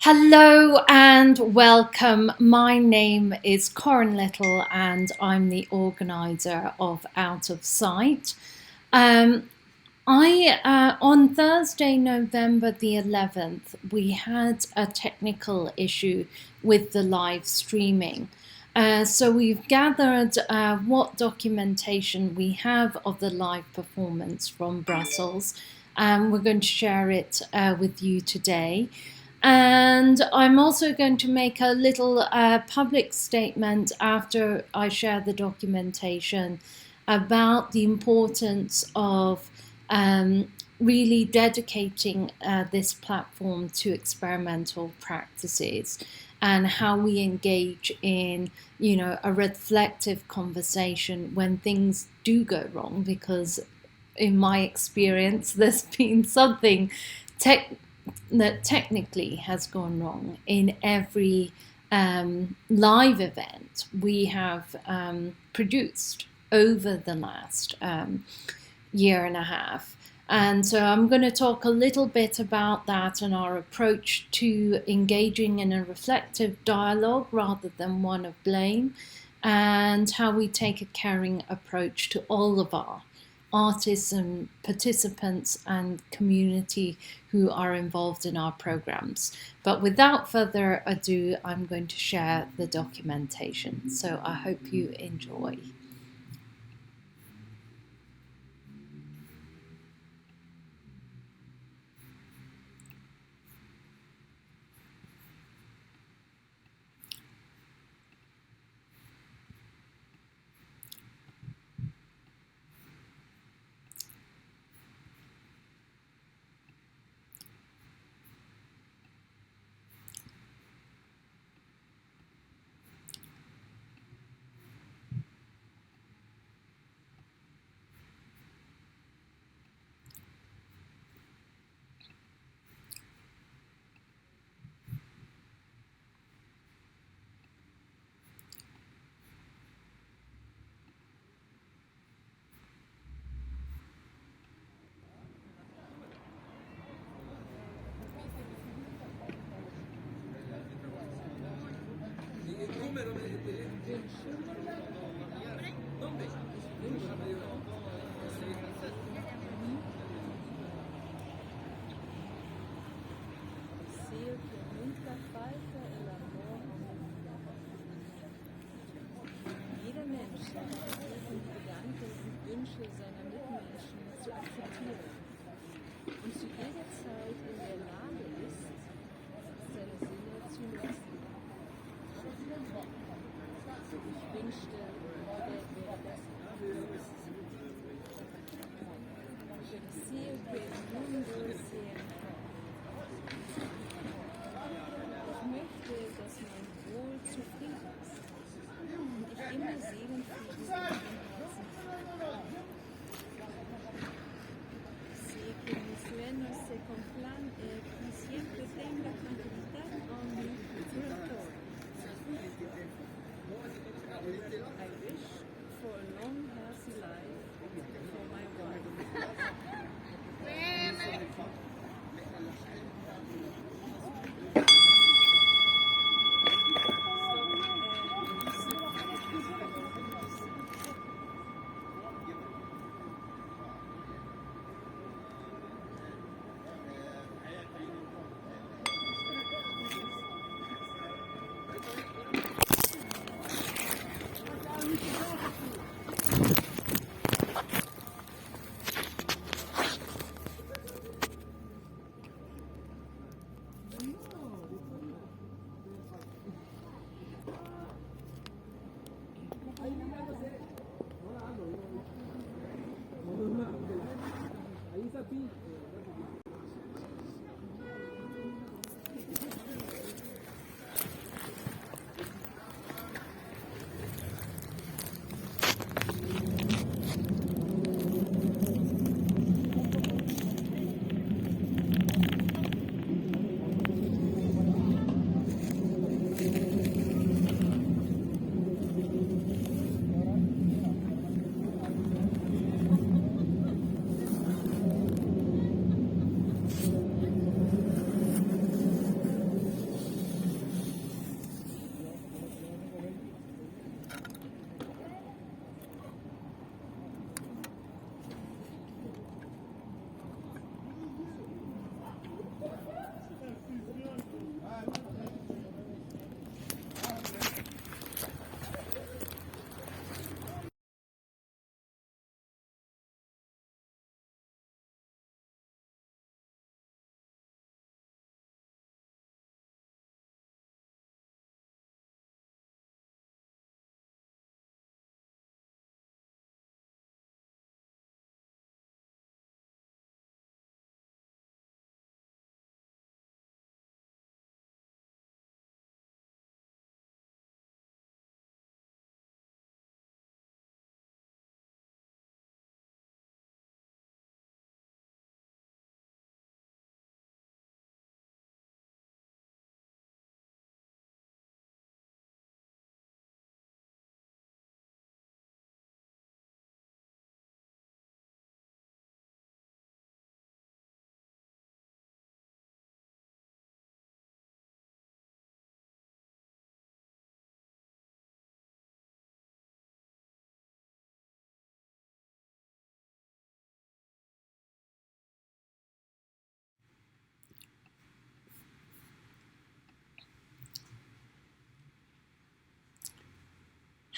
Hello and welcome. My name is Carron Little and I'm the organiser of Out of Sight. On Thursday, November the 11th, we had a technical issue with the live streaming. So we've gathered what documentation we have of the live performance from Brussels, and we're going to share it with you today. And I'm also going to make a little public statement after I share the documentation about the importance of really dedicating this platform to experimental practices and how we engage in, a reflective conversation when things do go wrong, because in my experience, there's been something that technically has gone wrong in every live event we have produced over the last year and a half. And so I'm going to talk a little bit about that and our approach to engaging in a reflective dialogue rather than one of blame, and how we take a caring approach to all of our artists and participants and community who are involved in our programs. But without further ado, I'm going to share the documentation. So I hope you enjoy. Jeder Mensch hat versuchen, die Gedanken und Wünsche seiner Mitmenschen zu akzeptieren und zu jeder Zeit in der Lage ist, seine Sinne zu nutzen. Ich wünschte,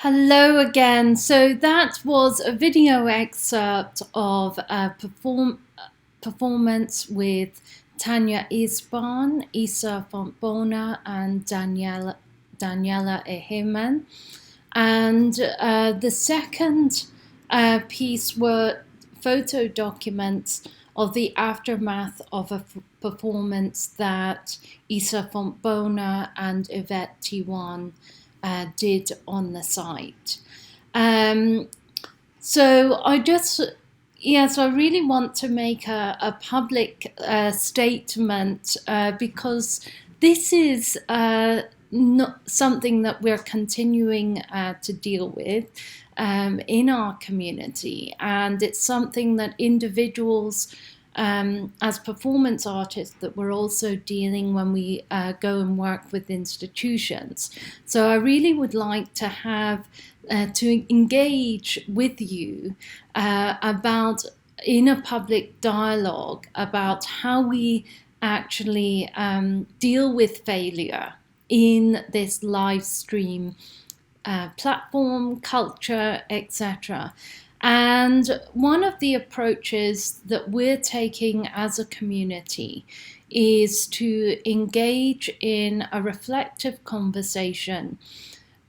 Hello again. So that was a video excerpt of a performance with Tanja Isbarn, Isa Fontbona, and Daniela Ehemann. And the second piece were photo documents of the aftermath of a performance that Isa Fontbona and Yvette Teeuwen did on the site. So I really want to make a public statement because this is not something that we're continuing to deal with in our community, and it's something that individuals as performance artists that we're also dealing when we go and work with institutions. So I really would like to have to engage with you about in a public dialogue about how we actually deal with failure in this live stream platform, culture, etc. And one of the approaches that we're taking as a community is to engage in a reflective conversation.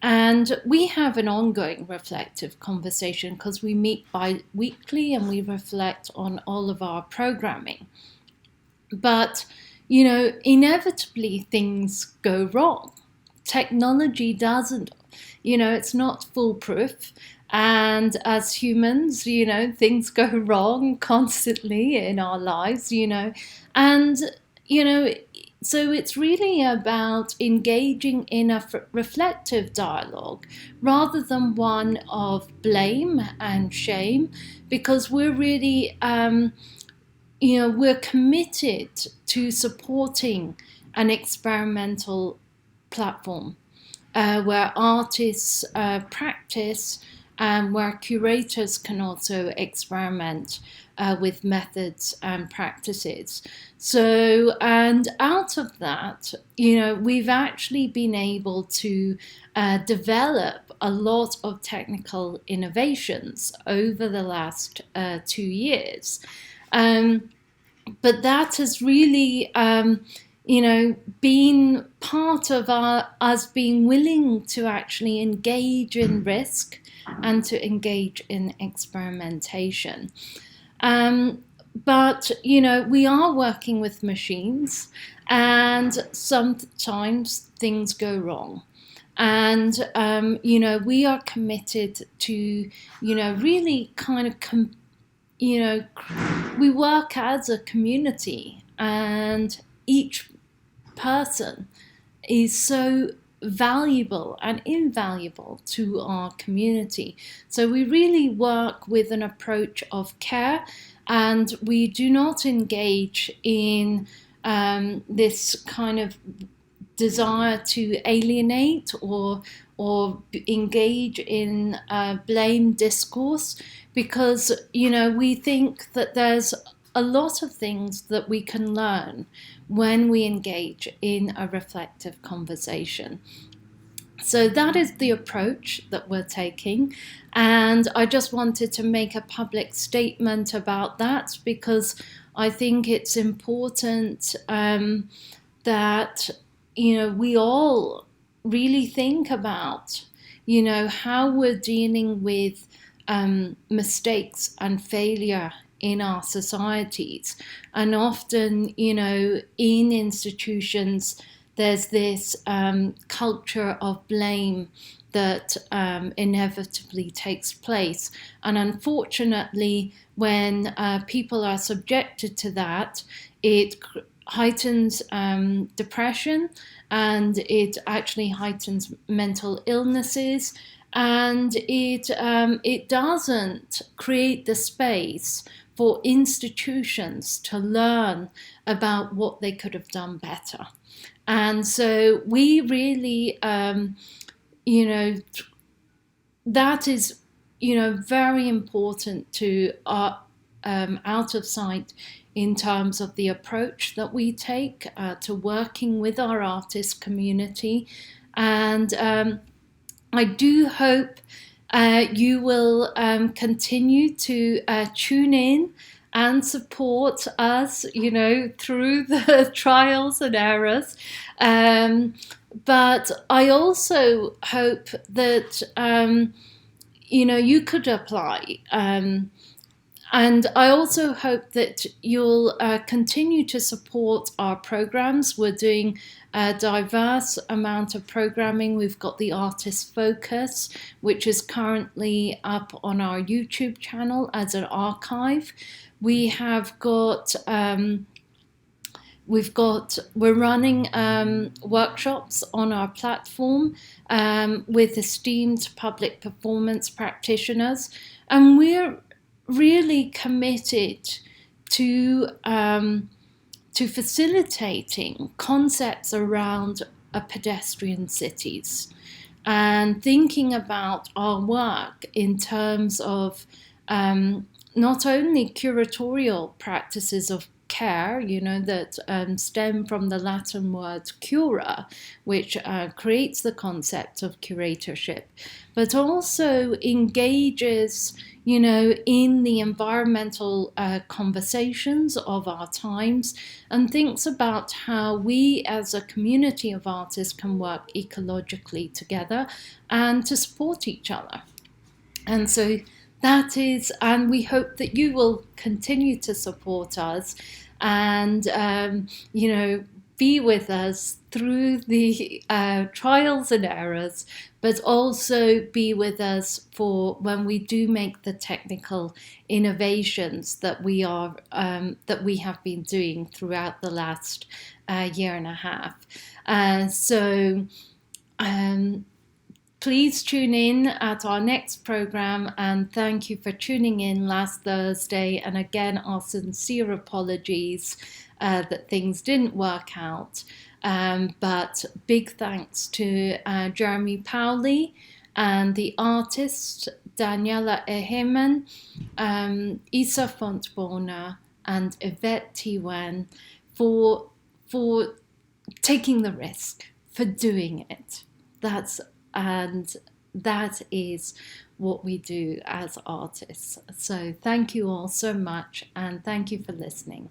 And we have an ongoing reflective conversation because we meet bi-weekly and we reflect on all of our programming. But, inevitably things go wrong. Technology doesn't, it's not foolproof. And as humans, things go wrong constantly in our lives, and, so it's really about engaging in a reflective dialogue rather than one of blame and shame, because we're really, we're committed to supporting an experimental platform where artists practice and where curators can also experiment with methods and practices. So, and out of that, we've actually been able to develop a lot of technical innovations over the last 2 years. But that has really, been part of us being willing to actually engage in risk and to engage in experimentation. But, we are working with machines, and sometimes things go wrong. And, we are committed to, really kind of, we work as a community, and each person is so valuable and invaluable to our community. So we really work with an approach of care, and we do not engage in this kind of desire to alienate or engage in blame discourse, because we think that there's a lot of things that we can learn when we engage in a reflective conversation. So that is the approach that we're taking, and I just wanted to make a public statement about that, because I think it's important that we all really think about how we're dealing with mistakes and failure in our societies. And often, in institutions, there's this culture of blame that inevitably takes place. And unfortunately, when people are subjected to that, it heightens depression, and it actually heightens mental illnesses, and it doesn't create the space for institutions to learn about what they could have done better. And so we really, that is, very important to our out of sight in terms of the approach that we take to working with our artist community. And I do hope you will continue to tune in and support us, through the trials and errors. But I also hope that, you could apply. And I also hope that you'll continue to support our programs. We're doing a diverse amount of programming. We've got the Artist Focus, which is currently up on our YouTube channel as an archive. We have got we're running workshops on our platform with esteemed public performance practitioners, and we're really committed to facilitating concepts around pedestrian cities and thinking about our work in terms of not only curatorial practices of care, that stem from the Latin word cura, which creates the concept of curatorship, but also engages, in the environmental conversations of our times, and thinks about how we as a community of artists can work ecologically together and to support each other. And so that is, and we hope that you will continue to support us and, be with us through the trials and errors, but also be with us for when we do make the technical innovations that we have been doing throughout the last year and a half. So please tune in at our next program, and thank you for tuning in last Thursday. And again, our sincere apologies that things didn't work out. But big thanks to Jeremy Pauly and the artists Daniela Ehemann, Isa Fontbona, and Yvette Teeuwen for taking the risk, for doing it. That is what we do as artists. So thank you all so much, and thank you for listening.